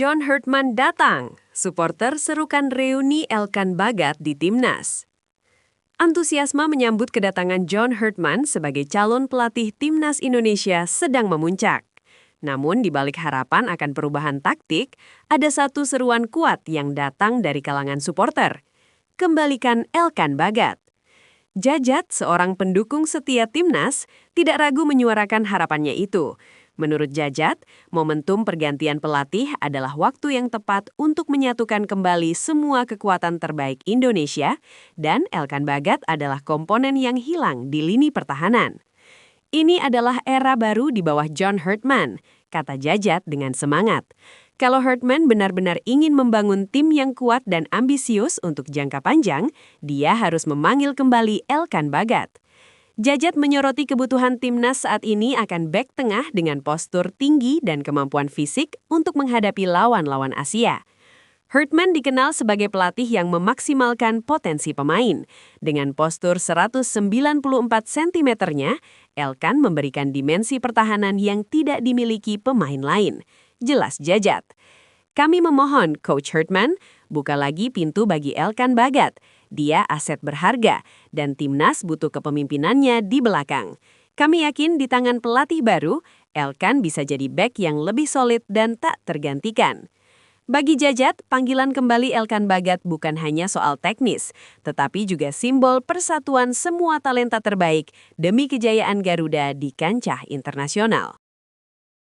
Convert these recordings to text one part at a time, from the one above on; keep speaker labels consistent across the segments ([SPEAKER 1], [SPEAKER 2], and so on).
[SPEAKER 1] John Hurtman datang. Supporter serukan reuni Elkan Bagat di Timnas. Antusiasme menyambut kedatangan John Hurtman sebagai calon pelatih Timnas Indonesia sedang memuncak. Namun di balik harapan akan perubahan taktik, ada satu seruan kuat yang datang dari kalangan supporter. Kembalikan Elkan Bagat. Jajat, seorang pendukung setia Timnas, tidak ragu menyuarakan harapannya itu. Menurut Jajat, momentum pergantian pelatih adalah waktu yang tepat untuk menyatukan kembali semua kekuatan terbaik Indonesia, dan Elkan Bagat adalah komponen yang hilang di lini pertahanan. Ini adalah era baru di bawah John Hurtman, kata Jajat dengan semangat. Kalau Hurtman benar-benar ingin membangun tim yang kuat dan ambisius untuk jangka panjang, dia harus memanggil kembali Elkan Bagat. Jajat menyoroti kebutuhan Timnas saat ini akan bek tengah dengan postur tinggi dan kemampuan fisik untuk menghadapi lawan-lawan Asia. Hurtman dikenal sebagai pelatih yang memaksimalkan potensi pemain. Dengan postur 194 cm-nya, Elkan memberikan dimensi pertahanan yang tidak dimiliki pemain lain. Jelas Jajat. Kami memohon Coach Hurtman, buka lagi pintu bagi Elkan Bagat. Dia aset berharga dan Timnas butuh kepemimpinannya di belakang. Kami yakin di tangan pelatih baru, Elkan bisa jadi bek yang lebih solid dan tak tergantikan. Bagi Jajat, panggilan kembali Elkan Bagat bukan hanya soal teknis, tetapi juga simbol persatuan semua talenta terbaik demi kejayaan Garuda di kancah internasional.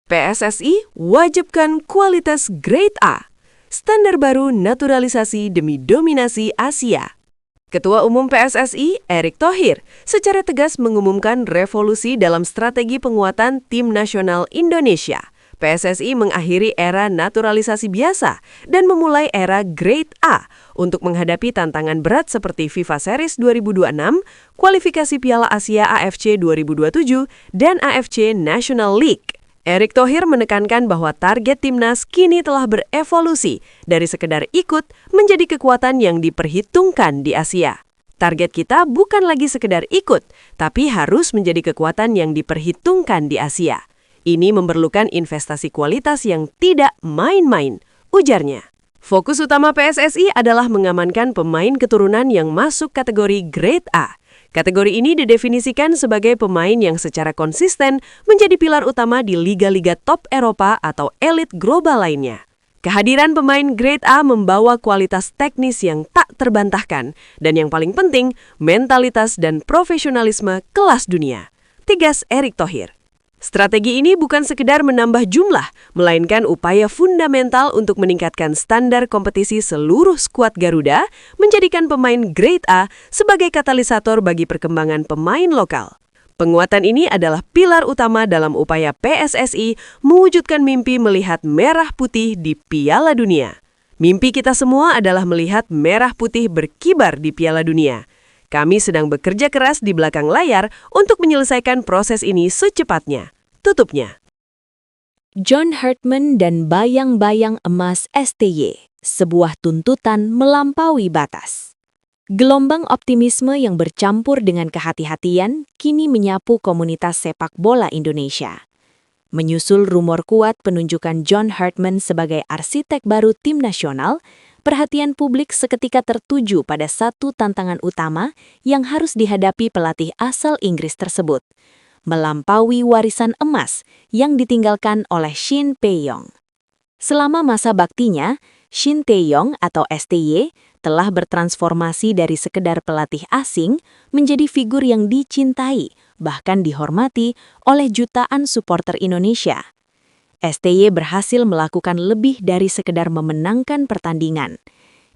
[SPEAKER 1] PSSI wajibkan kualitas Grade A. Standar baru naturalisasi demi dominasi Asia. Ketua Umum PSSI, Erick Thohir, secara tegas mengumumkan revolusi dalam strategi penguatan Tim Nasional Indonesia. PSSI mengakhiri era naturalisasi biasa dan memulai era Grade A untuk menghadapi tantangan berat seperti FIFA Series 2026, kualifikasi Piala Asia AFC 2027, dan AFC National League. Erick Thohir menekankan bahwa target Timnas kini telah berevolusi dari sekedar ikut menjadi kekuatan yang diperhitungkan di Asia. Target kita bukan lagi sekedar ikut, tapi harus menjadi kekuatan yang diperhitungkan di Asia. Ini memerlukan investasi kualitas yang tidak main-main, ujarnya. Fokus utama PSSI adalah mengamankan pemain keturunan yang masuk kategori Grade A. Kategori ini didefinisikan sebagai pemain yang secara konsisten menjadi pilar utama di liga-liga top Eropa atau elit global lainnya. Kehadiran pemain Grade A membawa kualitas teknis yang tak terbantahkan dan yang paling penting, mentalitas dan profesionalisme kelas dunia. Tegas Erick Thohir. Strategi ini bukan sekedar menambah jumlah, melainkan upaya fundamental untuk meningkatkan standar kompetisi seluruh skuad Garuda, menjadikan pemain Grade A sebagai katalisator bagi perkembangan pemain lokal. Penguatan ini adalah pilar utama dalam upaya PSSI mewujudkan mimpi melihat merah putih di Piala Dunia. Mimpi kita semua adalah melihat merah putih berkibar di Piala Dunia. Kami sedang bekerja keras di belakang layar untuk menyelesaikan proses ini secepatnya. Tutupnya.
[SPEAKER 2] John Hurtman dan bayang-bayang emas STY, sebuah tuntutan melampaui batas. Gelombang optimisme yang bercampur dengan kehati-hatian kini menyapu komunitas sepak bola Indonesia. Menyusul rumor kuat penunjukan John Hurtman sebagai arsitek baru tim nasional, perhatian publik seketika tertuju pada satu tantangan utama yang harus dihadapi pelatih asal Inggris tersebut, melampaui warisan emas yang ditinggalkan oleh Shin Tae-yong. Selama masa baktinya, Shin Tae-yong atau STY telah bertransformasi dari sekedar pelatih asing menjadi figur yang dicintai, bahkan dihormati oleh jutaan supporter Indonesia. STY berhasil melakukan lebih dari sekedar memenangkan pertandingan.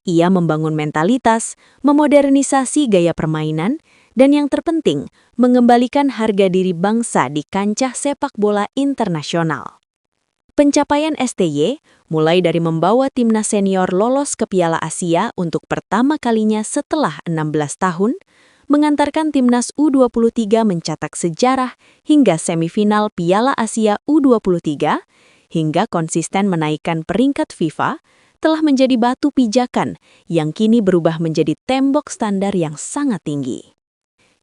[SPEAKER 2] Ia membangun mentalitas, memodernisasi gaya permainan, dan yang terpenting, mengembalikan harga diri bangsa di kancah sepak bola internasional. Pencapaian STY mulai dari membawa timnas senior lolos ke Piala Asia untuk pertama kalinya setelah 16 tahun, mengantarkan timnas U23 mencetak sejarah hingga semifinal Piala Asia U23, hingga konsisten menaikkan peringkat FIFA, telah menjadi batu pijakan yang kini berubah menjadi tembok standar yang sangat tinggi.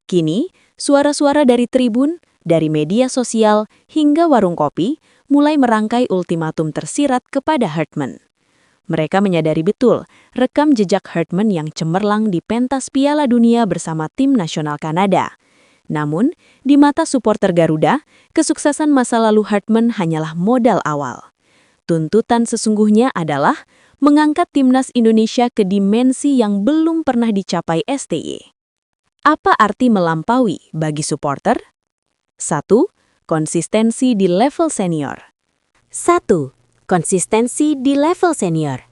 [SPEAKER 2] Kini, suara-suara dari tribun, dari media sosial, hingga warung kopi mulai merangkai ultimatum tersirat kepada Hartman. Mereka menyadari betul rekam jejak Hartman yang cemerlang di pentas Piala Dunia bersama tim nasional Kanada. Namun, di mata suporter Garuda, kesuksesan masa lalu Hartman hanyalah modal awal. Tuntutan sesungguhnya adalah mengangkat timnas Indonesia ke dimensi yang belum pernah dicapai STY. Apa arti melampaui bagi suporter? 1. Konsistensi di level senior.
[SPEAKER 3] 1. Konsistensi di level senior.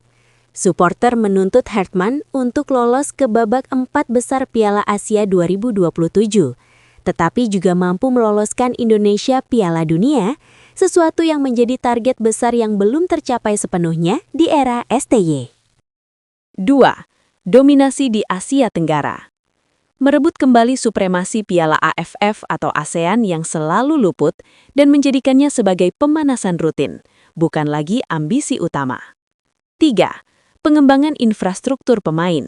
[SPEAKER 3] Suporter menuntut Hartman untuk lolos ke babak 4 besar Piala Asia 2027, tetapi juga mampu meloloskan Indonesia Piala Dunia, sesuatu yang menjadi target besar yang belum tercapai sepenuhnya di era STY.
[SPEAKER 2] 2. Dominasi di Asia Tenggara. Merebut kembali supremasi Piala AFF atau ASEAN yang selalu luput dan menjadikannya sebagai pemanasan rutin, bukan lagi ambisi utama. 3. Pengembangan infrastruktur pemain.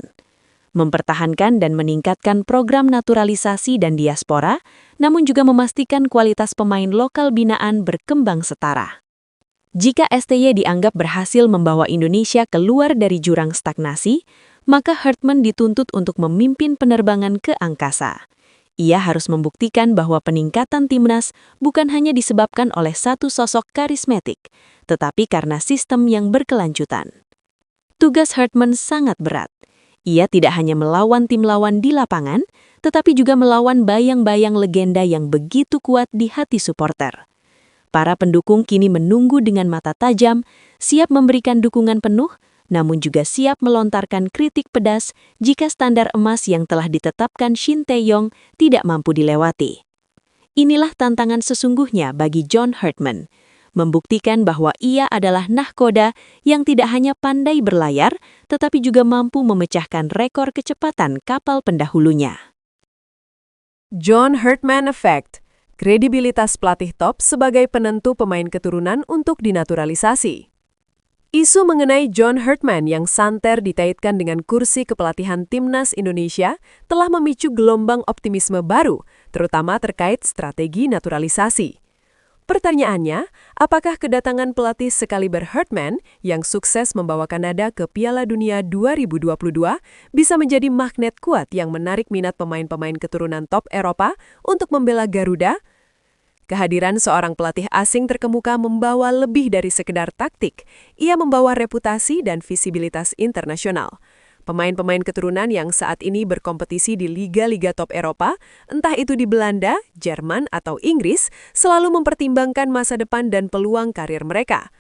[SPEAKER 2] Mempertahankan dan meningkatkan program naturalisasi dan diaspora, namun juga memastikan kualitas pemain lokal binaan berkembang setara. Jika STY dianggap berhasil membawa Indonesia keluar dari jurang stagnasi, maka Hartman dituntut untuk memimpin penerbangan ke angkasa. Ia harus membuktikan bahwa peningkatan timnas bukan hanya disebabkan oleh satu sosok karismatik, tetapi karena sistem yang berkelanjutan. Tugas Hartman sangat berat. Ia tidak hanya melawan tim lawan di lapangan, tetapi juga melawan bayang-bayang legenda yang begitu kuat di hati suporter. Para pendukung kini menunggu dengan mata tajam, siap memberikan dukungan penuh, namun juga siap melontarkan kritik pedas jika standar emas yang telah ditetapkan Shin Tae-yong tidak mampu dilewati. Inilah tantangan sesungguhnya bagi John Hartman, membuktikan bahwa ia adalah nahkoda yang tidak hanya pandai berlayar, tetapi juga mampu memecahkan rekor kecepatan kapal pendahulunya.
[SPEAKER 1] John Hartman Effect, kredibilitas pelatih top sebagai penentu pemain keturunan untuk dinaturalisasi. Isu mengenai John Hartman yang santer dikaitkan dengan kursi kepelatihan timnas Indonesia telah memicu gelombang optimisme baru, terutama terkait strategi naturalisasi. Pertanyaannya, apakah kedatangan pelatih sekaliber Hartman yang sukses membawa Kanada ke Piala Dunia 2022 bisa menjadi magnet kuat yang menarik minat pemain-pemain keturunan top Eropa untuk membela Garuda? Kehadiran seorang pelatih asing terkemuka membawa lebih dari sekedar taktik. Ia membawa reputasi dan visibilitas internasional. Pemain-pemain keturunan yang saat ini berkompetisi di liga-liga top Eropa, entah itu di Belanda, Jerman, atau Inggris, selalu mempertimbangkan masa depan dan peluang karir mereka.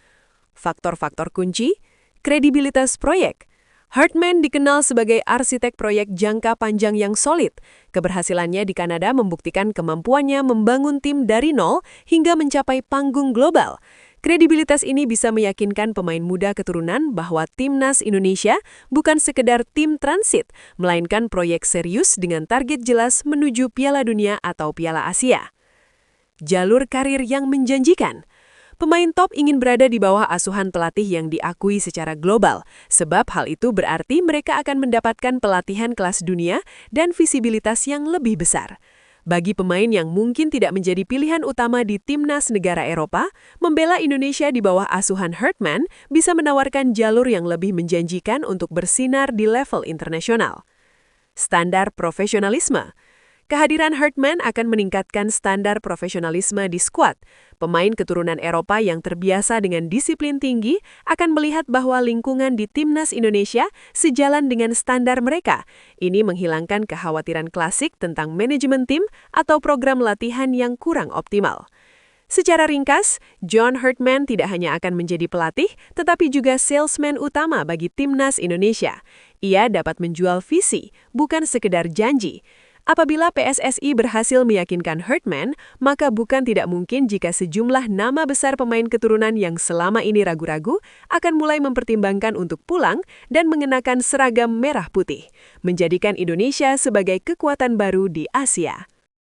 [SPEAKER 1] Faktor-faktor kunci, kredibilitas proyek. Hartman dikenal sebagai arsitek proyek jangka panjang yang solid. Keberhasilannya di Kanada membuktikan kemampuannya membangun tim dari nol hingga mencapai panggung global. Kredibilitas ini bisa meyakinkan pemain muda keturunan bahwa timnas Indonesia bukan sekedar tim transit, melainkan proyek serius dengan target jelas menuju Piala Dunia atau Piala Asia. Jalur karir yang menjanjikan. Pemain top ingin berada di bawah asuhan pelatih yang diakui secara global, sebab hal itu berarti mereka akan mendapatkan pelatihan kelas dunia dan visibilitas yang lebih besar. Bagi pemain yang mungkin tidak menjadi pilihan utama di timnas negara Eropa, membela Indonesia di bawah asuhan Hartman bisa menawarkan jalur yang lebih menjanjikan untuk bersinar di level internasional. Standar profesionalisme. Kehadiran Hartman akan meningkatkan standar profesionalisme di skuad. Pemain keturunan Eropa yang terbiasa dengan disiplin tinggi akan melihat bahwa lingkungan di timnas Indonesia sejalan dengan standar mereka. Ini menghilangkan kekhawatiran klasik tentang manajemen tim atau program latihan yang kurang optimal. Secara ringkas, John Hartman tidak hanya akan menjadi pelatih, tetapi juga salesman utama bagi timnas Indonesia. Ia dapat menjual visi, bukan sekedar janji. Apabila PSSI berhasil meyakinkan Hartman, maka bukan tidak mungkin jika sejumlah nama besar pemain keturunan yang selama ini ragu-ragu akan mulai mempertimbangkan untuk pulang dan mengenakan seragam merah putih, menjadikan Indonesia sebagai kekuatan baru di Asia.